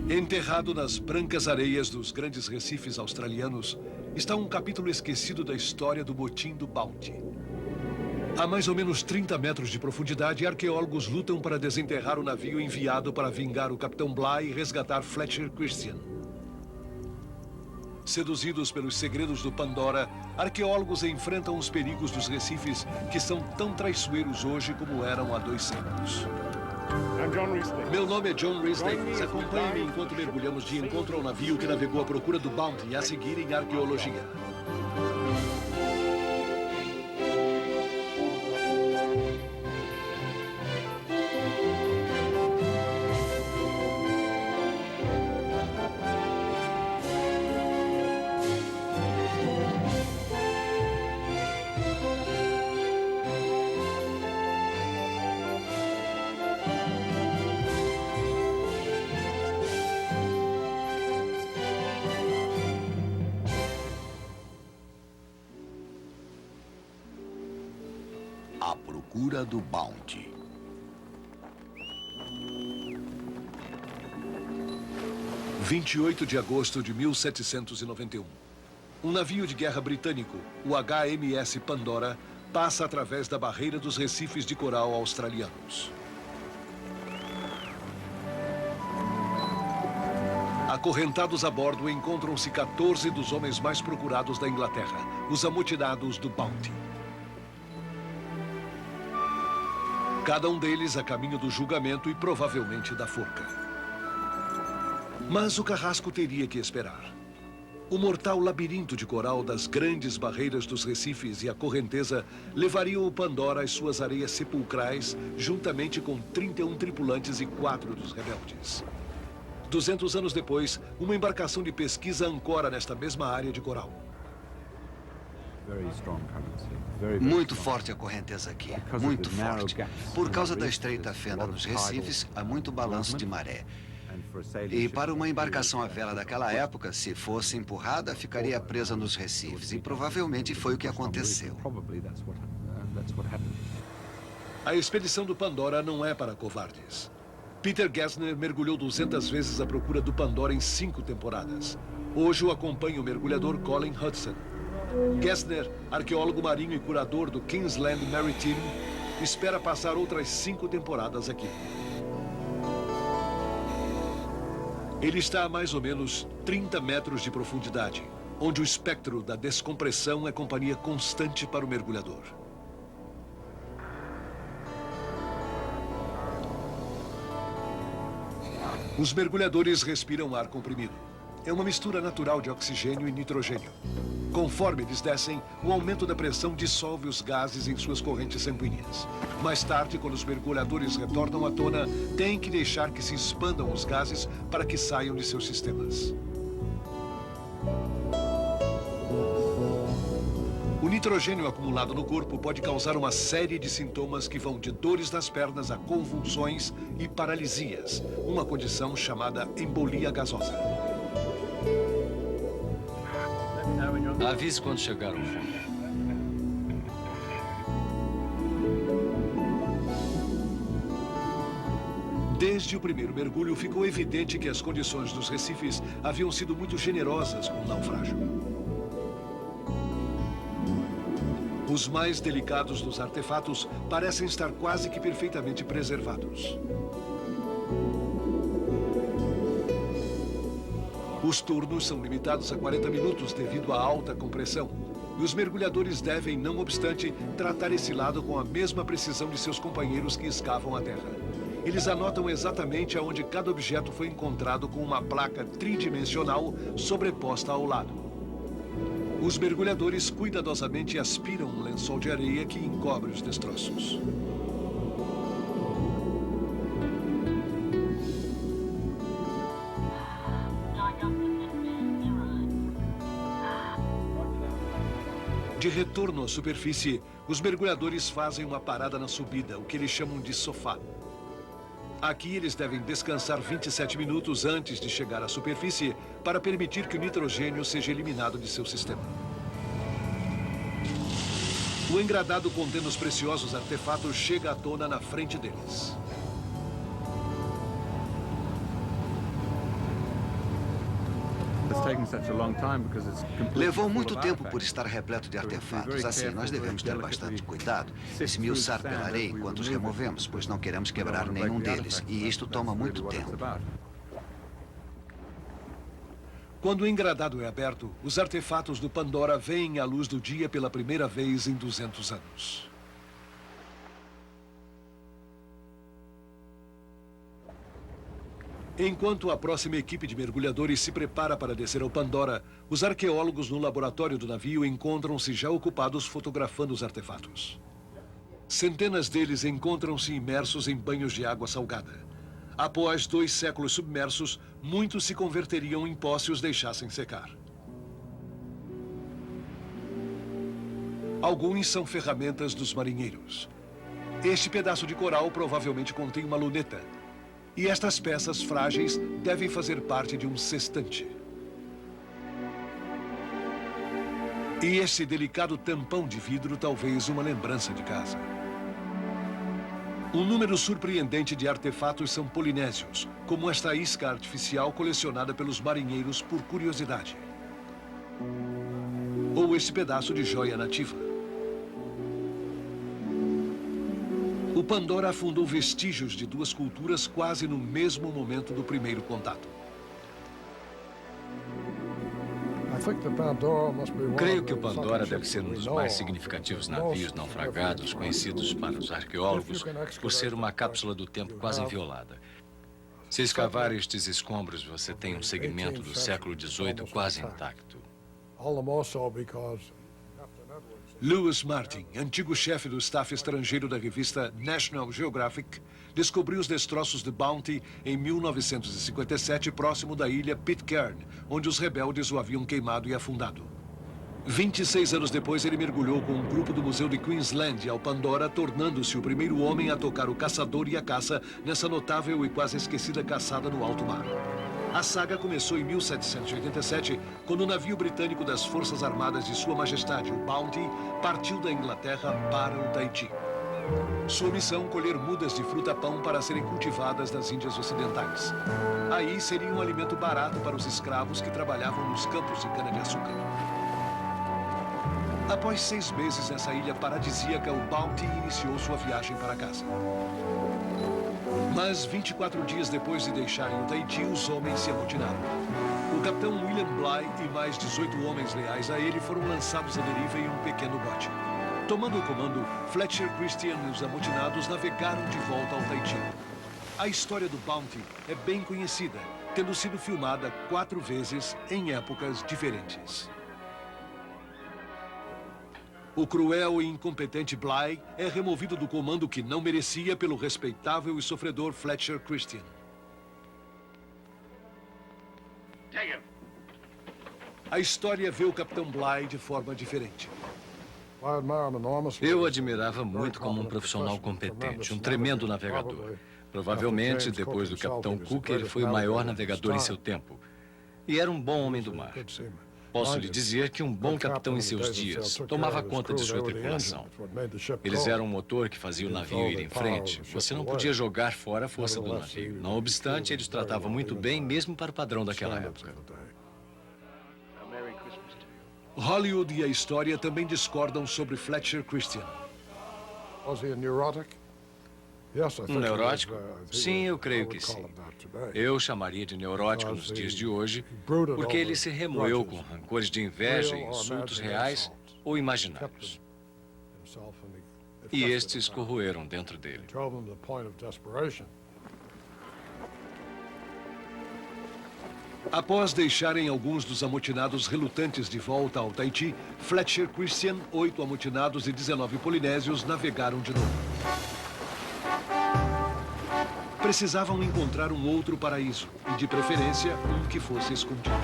Enterrado nas brancas areias dos grandes recifes australianos, está um capítulo esquecido da história do motim do Bounty. A mais ou menos 30 metros de profundidade, arqueólogos lutam para desenterrar o navio enviado para vingar o Capitão Bligh e resgatar Fletcher Christian. Seduzidos pelos segredos do Pandora, arqueólogos enfrentam os perigos dos recifes que são tão traiçoeiros hoje como eram há 2 séculos. Meu nome é John Risley. Acompanhe-me enquanto mergulhamos de encontro ao navio que navegou à procura do Bounty e a seguir em arqueologia. A procura do Bounty. – 28 de agosto de 1791. Um navio de guerra britânico, o HMS Pandora, passa através da barreira dos recifes de coral australianos. Acorrentados a bordo, encontram-se 14 dos homens mais procurados da Inglaterra, os amotinados do Bounty. Cada um deles a caminho do julgamento e provavelmente da forca. Mas o carrasco teria que esperar. O mortal labirinto de coral das grandes barreiras dos recifes e a correnteza levariam o Pandora às suas areias sepulcrais, juntamente com 31 tripulantes e 4 dos rebeldes. 200 anos depois, uma embarcação de pesquisa ancora nesta mesma área de coral. Muito forte a correnteza aqui, muito forte. Por causa da estreita fenda nos recifes, há muito balanço de maré. E para uma embarcação à vela daquela época, se fosse empurrada, ficaria presa nos recifes. E provavelmente foi o que aconteceu. A expedição do Pandora não é para covardes. Peter Gessner mergulhou 200 vezes à procura do Pandora em 5 temporadas. Hoje o acompanha o mergulhador Colin Hudson. Gessner, arqueólogo marinho e curador do Kingsland Maritime, espera passar outras 5 temporadas aqui. Ele está a mais ou menos 30 metros de profundidade, onde o espectro da descompressão é companhia constante para o mergulhador. Os mergulhadores respiram ar comprimido. É uma mistura natural de oxigênio e nitrogênio. Conforme eles descem, o aumento da pressão dissolve os gases em suas correntes sanguíneas. Mais tarde, quando os mergulhadores retornam à tona, têm que deixar que se expandam os gases para que saiam de seus sistemas. O nitrogênio acumulado no corpo pode causar uma série de sintomas que vão de dores nas pernas a convulsões e paralisias, uma condição chamada embolia gasosa. Avise quando chegar ao fundo. Desde o primeiro mergulho, ficou evidente que as condições dos recifes haviam sido muito generosas com o naufrágio. Os mais delicados dos artefatos parecem estar quase que perfeitamente preservados. Os turnos são limitados a 40 minutos devido à alta compressão. E os mergulhadores devem, não obstante, tratar esse lado com a mesma precisão de seus companheiros que escavam a terra. Eles anotam exatamente aonde cada objeto foi encontrado com uma placa tridimensional sobreposta ao lado. Os mergulhadores cuidadosamente aspiram um lençol de areia que encobre os destroços. De retorno à superfície, os mergulhadores fazem uma parada na subida, o que eles chamam de sofá. Aqui eles devem descansar 27 minutos antes de chegar à superfície para permitir que o nitrogênio seja eliminado de seu sistema. O engradado contendo os preciosos artefatos chega à tona na frente deles. Levou muito tempo por estar repleto de artefatos. Assim, nós devemos ter bastante cuidado. Esmiuçar pela areia enquanto os removemos, pois não queremos quebrar nenhum deles. E isto toma muito tempo. Quando o engradado é aberto, os artefatos do Pandora veem a luz do dia pela primeira vez em 200 anos. Enquanto a próxima equipe de mergulhadores se prepara para descer ao Pandora, os arqueólogos no laboratório do navio encontram-se já ocupados fotografando os artefatos. Centenas deles encontram-se imersos em banhos de água salgada. Após 2 séculos submersos, muitos se converteriam em pó se os deixassem secar. Alguns são ferramentas dos marinheiros. Este pedaço de coral provavelmente contém uma luneta. E estas peças frágeis devem fazer parte de um sextante. E este delicado tampão de vidro talvez uma lembrança de casa. Um número surpreendente de artefatos são polinésios, como esta isca artificial colecionada pelos marinheiros por curiosidade. Ou este pedaço de joia nativa. O Pandora afundou vestígios de 2 culturas quase no mesmo momento do primeiro contato. Creio que o Pandora deve ser um dos mais significativos navios naufragados conhecidos para os arqueólogos por ser uma cápsula do tempo quase inviolada. Se escavar estes escombros, você tem um segmento do século XVIII quase intacto. Lewis Martin, antigo chefe do staff estrangeiro da revista National Geographic, descobriu os destroços de Bounty em 1957, próximo da ilha Pitcairn, onde os rebeldes o haviam queimado e afundado. 26 anos depois, ele mergulhou com um grupo do Museu de Queensland ao Pandora, tornando-se o primeiro homem a tocar o caçador e a caça nessa notável e quase esquecida caçada no alto mar. A saga começou em 1787, quando o navio britânico das Forças Armadas de Sua Majestade, o Bounty, partiu da Inglaterra para o Tahiti. Sua missão, colher mudas de fruta-pão para serem cultivadas nas Índias Ocidentais. Aí seria um alimento barato para os escravos que trabalhavam nos campos de cana-de-açúcar. Após 6 meses nessa ilha paradisíaca, o Bounty iniciou sua viagem para casa. Mas 24 dias depois de deixarem o Tahiti, os homens se amotinaram. O capitão William Bligh e mais 18 homens leais a ele foram lançados à deriva em um pequeno bote. Tomando o comando, Fletcher Christian e os amotinados navegaram de volta ao Tahiti. A história do Bounty é bem conhecida, tendo sido filmada 4 vezes em épocas diferentes. O cruel e incompetente Bligh é removido do comando que não merecia pelo respeitável e sofredor Fletcher Christian. A história vê o capitão Bligh de forma diferente. Eu o admirava muito como um profissional competente, um tremendo navegador. Provavelmente, depois do capitão Cook, ele foi o maior navegador em seu tempo. E era um bom homem do mar. Posso lhe dizer que um bom capitão em seus dias tomava conta de sua tripulação. Eles eram um motor que fazia o navio ir em frente. Você não podia jogar fora a força do navio. Não obstante, eles tratavam muito bem, mesmo para o padrão daquela época. Hollywood e a história também discordam sobre Fletcher Christian. Um neurótico? Sim, eu creio que sim. Eu chamaria de neurótico nos dias de hoje, porque ele se remoeu com rancores de inveja e insultos reais ou imaginários. E estes corroeram dentro dele. Após deixarem alguns dos amotinados relutantes de volta ao Tahiti, Fletcher Christian, 8 amotinados e 19 polinésios navegaram de novo. Precisavam encontrar um outro paraíso, e de preferência, um que fosse escondido.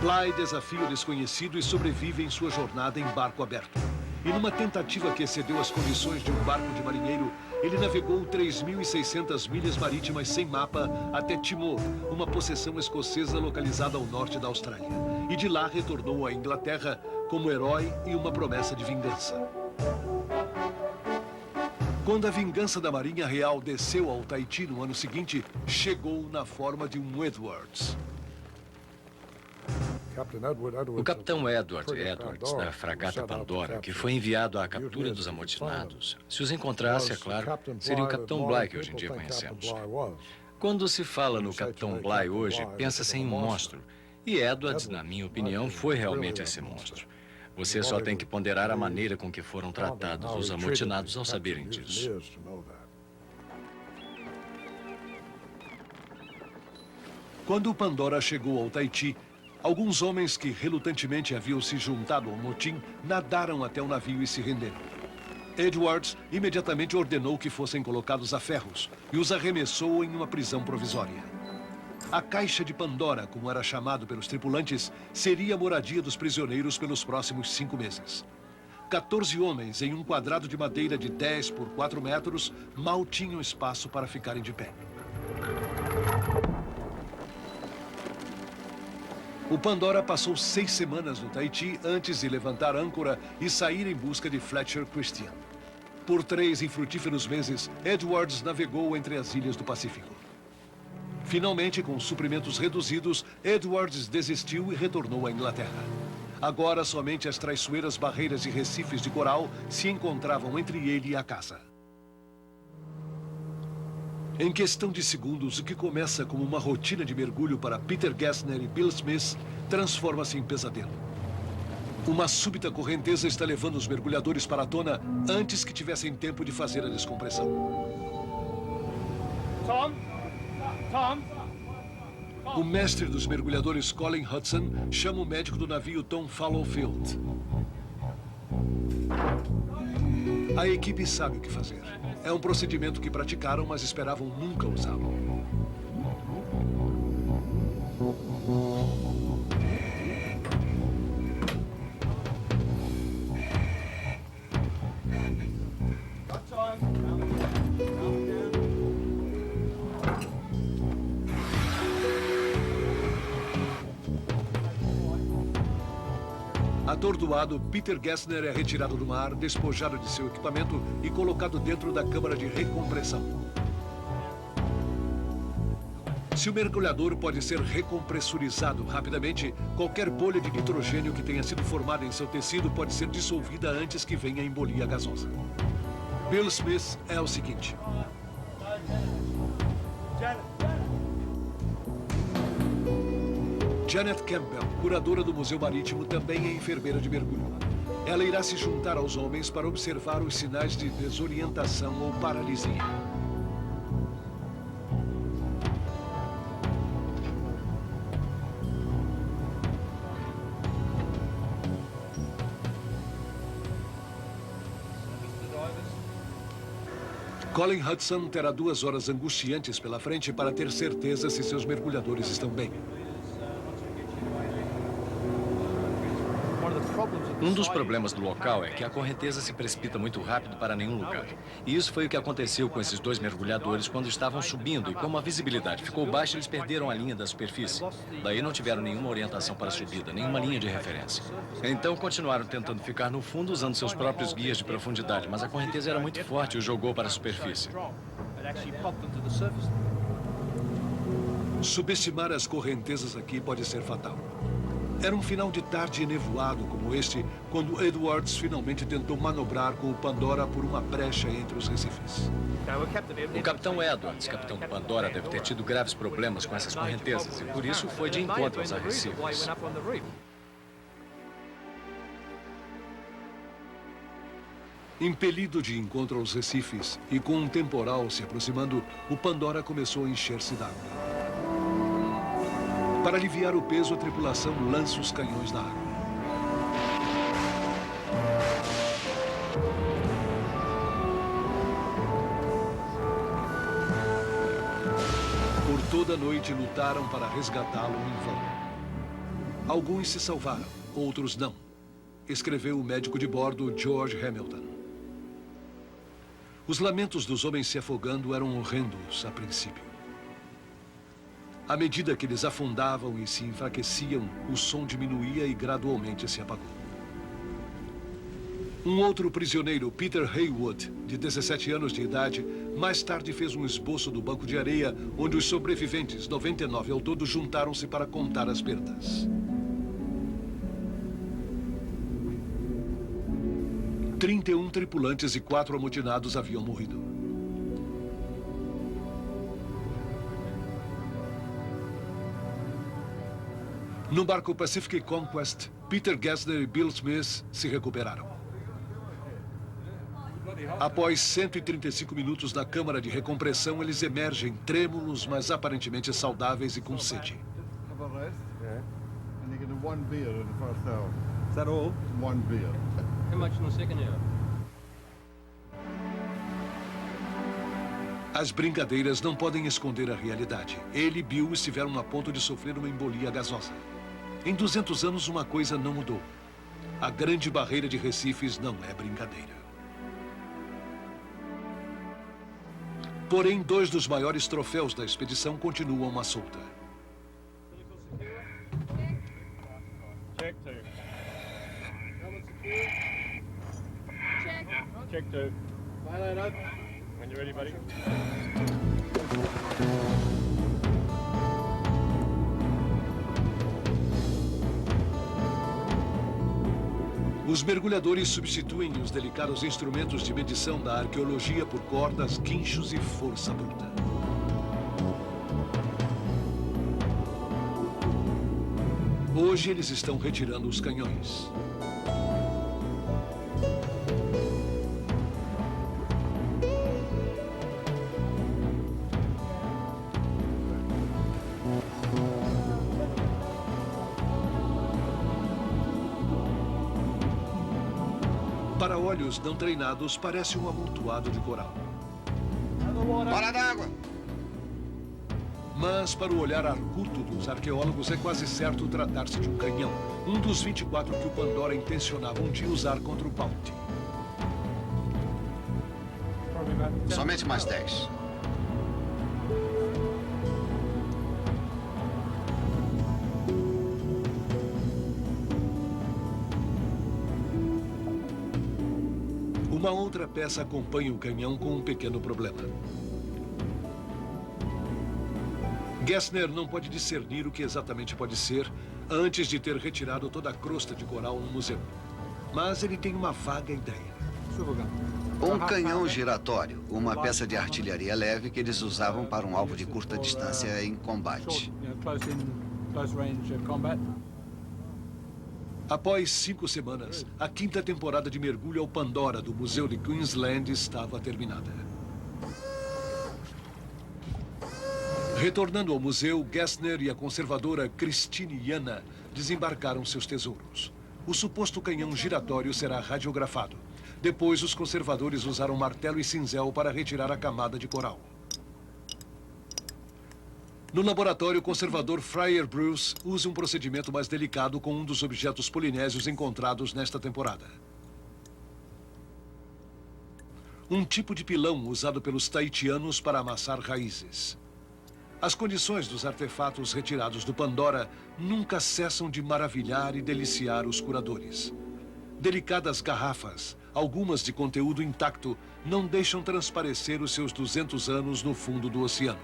Bligh desafia o desconhecido e sobrevive em sua jornada em barco aberto. E numa tentativa que excedeu as condições de um barco de marinheiro, ele navegou 3.600 milhas marítimas sem mapa até Timor, uma possessão escocesa localizada ao norte da Austrália. E de lá retornou à Inglaterra como herói e uma promessa de vingança. Quando a vingança da Marinha Real desceu ao Tahiti no ano seguinte, chegou na forma de um Edwards. O capitão Edward Edwards, da fragata Pandora, que foi enviado à captura dos amotinados, se os encontrasse, é claro, seria o capitão Bligh que hoje em dia conhecemos. Quando se fala no capitão Bligh hoje, pensa-se em um monstro. E Edwards, na minha opinião, foi realmente esse monstro. Você só tem que ponderar a maneira com que foram tratados os amotinados ao saberem disso. Quando o Pandora chegou ao Tahiti, alguns homens que relutantemente haviam se juntado ao motim nadaram até o navio e se renderam. Edwards imediatamente ordenou que fossem colocados a ferros e os arremessou em uma prisão provisória. A Caixa de Pandora, como era chamado pelos tripulantes, seria a moradia dos prisioneiros pelos próximos 5 meses. 14 homens em um quadrado de madeira de 10 por 4 metros mal tinham espaço para ficarem de pé. O Pandora passou 6 semanas no Tahiti antes de levantar âncora e sair em busca de Fletcher Christian. Por 3 infrutíferos meses, Edwards navegou entre as ilhas do Pacífico. Finalmente, com suprimentos reduzidos, Edwards desistiu e retornou à Inglaterra. Agora, somente as traiçoeiras barreiras e recifes de coral se encontravam entre ele e a casa. Em questão de segundos, o que começa como uma rotina de mergulho para Peter Gessner e Bill Smith transforma-se em pesadelo. Uma súbita correnteza está levando os mergulhadores para a tona antes que tivessem tempo de fazer a descompressão. Tom? O mestre dos mergulhadores, Colin Hudson, chama o médico do navio Tom Fallowfield. A equipe sabe o que fazer. É um procedimento que praticaram, mas esperavam nunca usá-lo. Atordoado, Peter Gessner é retirado do mar, despojado de seu equipamento e colocado dentro da câmara de recompressão. Se o mergulhador pode ser recompressurizado rapidamente, qualquer bolha de nitrogênio que tenha sido formada em seu tecido pode ser dissolvida antes que venha a embolia gasosa. Bill Smith é o seguinte. Janet Campbell, curadora do Museu Marítimo, também é enfermeira de mergulho. Ela irá se juntar aos homens para observar os sinais de desorientação ou paralisia. Colin Hudson terá 2 horas angustiantes pela frente para ter certeza se seus mergulhadores estão bem. Um dos problemas do local é que a correnteza se precipita muito rápido para nenhum lugar. E isso foi o que aconteceu com esses 2 mergulhadores quando estavam subindo. E como a visibilidade ficou baixa, eles perderam a linha da superfície. Daí não tiveram nenhuma orientação para a subida, nenhuma linha de referência. Então continuaram tentando ficar no fundo usando seus próprios guias de profundidade. Mas a correnteza era muito forte e os jogou para a superfície. Subestimar as correntezas aqui pode ser fatal. Era um final de tarde nevoado como este, quando Edwards finalmente tentou manobrar com o Pandora por uma brecha entre os recifes. O capitão Edwards, capitão do Pandora, deve ter tido graves problemas com essas correntezas e por isso foi de encontro aos arrecifes. Impelido de encontro aos recifes e com um temporal se aproximando, o Pandora começou a encher-se d'água. Para aliviar o peso, a tripulação lança os canhões na água. Por toda a noite lutaram para resgatá-lo em vão. Alguns se salvaram, outros não, escreveu o médico de bordo George Hamilton. Os lamentos dos homens se afogando eram horrendos a princípio. À medida que eles afundavam e se enfraqueciam, o som diminuía e gradualmente se apagou. Um outro prisioneiro, Peter Haywood, de 17 anos de idade, mais tarde fez um esboço do banco de areia, onde os sobreviventes, 99 ao todo, juntaram-se para contar as perdas. 31 tripulantes e 4 amotinados haviam morrido. No barco Pacific Conquest, Peter Gessner e Bill Smith se recuperaram. Após 135 minutos na câmara de recompressão, eles emergem trêmulos, mas aparentemente saudáveis e com sede. As brincadeiras não podem esconder a realidade. Ele e Bill estiveram a ponto de sofrer uma embolia gasosa. Em 200 anos, uma coisa não mudou. A Grande Barreira de Recifes não é brincadeira. Porém, 2 dos maiores troféus da expedição continuam à solta. Check 2. Check 2. When you're ready, buddy. Os mergulhadores substituem os delicados instrumentos de medição da arqueologia por cordas, guinchos e força bruta. Hoje eles estão retirando os canhões. Para olhos não treinados, parece um amontoado de coral. Fora d'água! Mas, para o olhar arguto dos arqueólogos, é quase certo tratar-se de um canhão. Um dos 24 que o Pandora intencionava um dia usar contra o Bounty. Somente mais 10. Uma outra peça acompanha o canhão com um pequeno problema. Gessner não pode discernir o que exatamente pode ser antes de ter retirado toda a crosta de coral no museu. Mas ele tem uma vaga ideia. Um canhão giratório, uma peça de artilharia leve que eles usavam para um alvo de curta distância em combate. Após 5 semanas, a 5ª temporada de mergulho ao Pandora do Museu de Queensland estava terminada. Retornando ao museu, Gessner e a conservadora Christine Yana desembarcaram seus tesouros. O suposto canhão giratório será radiografado. Depois, os conservadores usaram martelo e cinzel para retirar a camada de coral. No laboratório, o conservador Friar Bruce usa um procedimento mais delicado com um dos objetos polinésios encontrados nesta temporada. Um tipo de pilão usado pelos tahitianos para amassar raízes. As condições dos artefatos retirados do Pandora nunca cessam de maravilhar e deliciar os curadores. Delicadas garrafas, algumas de conteúdo intacto, não deixam transparecer os seus 200 anos no fundo do oceano.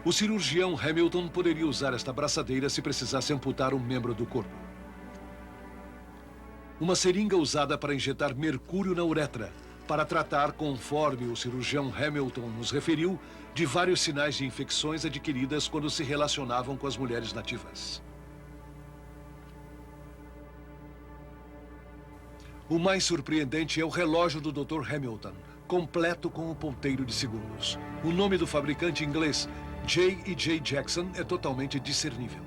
O cirurgião Hamilton poderia usar esta braçadeira se precisasse amputar um membro do corpo. Uma seringa usada para injetar mercúrio na uretra, para tratar, conforme o cirurgião Hamilton nos referiu, de vários sinais de infecções adquiridas quando se relacionavam com as mulheres nativas. O mais surpreendente é o relógio do Dr. Hamilton, completo com o ponteiro de segundos. O nome do fabricante inglês, J&J Jackson, é totalmente discernível.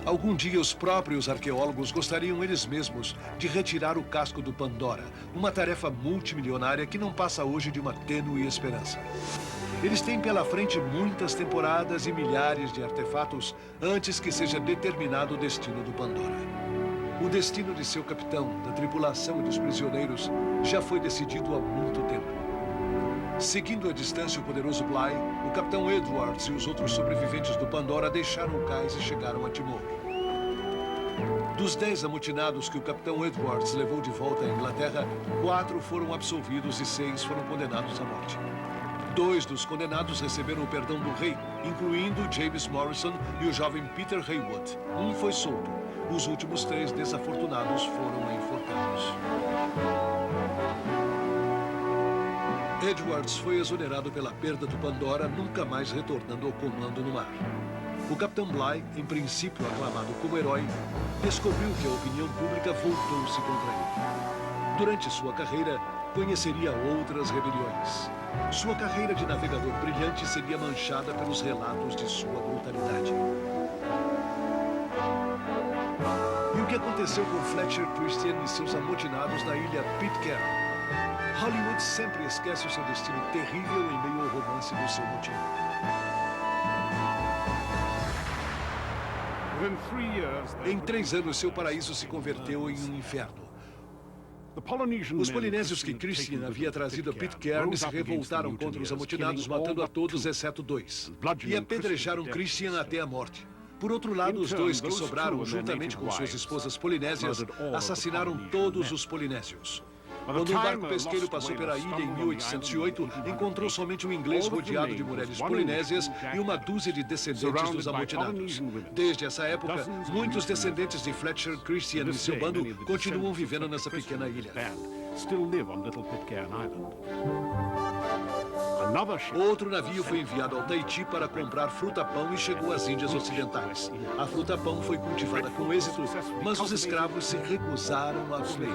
Algum dia, os próprios arqueólogos gostariam eles mesmos de retirar o casco do Pandora, uma tarefa multimilionária que não passa hoje de uma tênue esperança. Eles têm pela frente muitas temporadas e milhares de artefatos antes que seja determinado o destino do Pandora. O destino de seu capitão, da tripulação e dos prisioneiros já foi decidido há muito tempo. Seguindo a distância o poderoso Bligh, o capitão Edwards e os outros sobreviventes do Pandora deixaram o cais e chegaram a Timor. Dos 10 amotinados que o capitão Edwards levou de volta à Inglaterra, 4 foram absolvidos e 6 foram condenados à morte. 2 dos condenados receberam o perdão do rei, incluindo James Morrison e o jovem Peter Haywood. Um foi solto. Os últimos 3 desafortunados foram enforcados. Edwards foi exonerado pela perda do Pandora, nunca mais retornando ao comando no mar. O Capitão Bligh, em princípio aclamado como herói, descobriu que a opinião pública voltou-se contra ele. Durante sua carreira, conheceria outras rebeliões. Sua carreira de navegador brilhante seria manchada pelos relatos de sua brutalidade. E o que aconteceu com Fletcher Christian e seus amotinados na ilha Pitcairn? Hollywood sempre esquece o seu destino terrível em meio ao romance do seu motim. Em 3 anos, seu paraíso se converteu em um inferno. Os polinésios que Christian havia trazido a Pitcairn se revoltaram contra os amotinados, matando a todos exceto 2. E apedrejaram Christian até a morte. Por outro lado, os 2 que sobraram, juntamente com suas esposas polinésias, assassinaram todos os polinésios. Quando um barco pesqueiro passou pela ilha em 1808, encontrou somente um inglês rodeado de mulheres polinésias e uma dúzia de descendentes dos amotinados. Desde essa época, muitos descendentes de Fletcher Christian e seu bando continuam vivendo nessa pequena ilha. Outro navio foi enviado ao Tahiti para comprar fruta-pão e chegou às Índias Ocidentais. A fruta-pão foi cultivada com êxito, mas os escravos se recusaram a comer.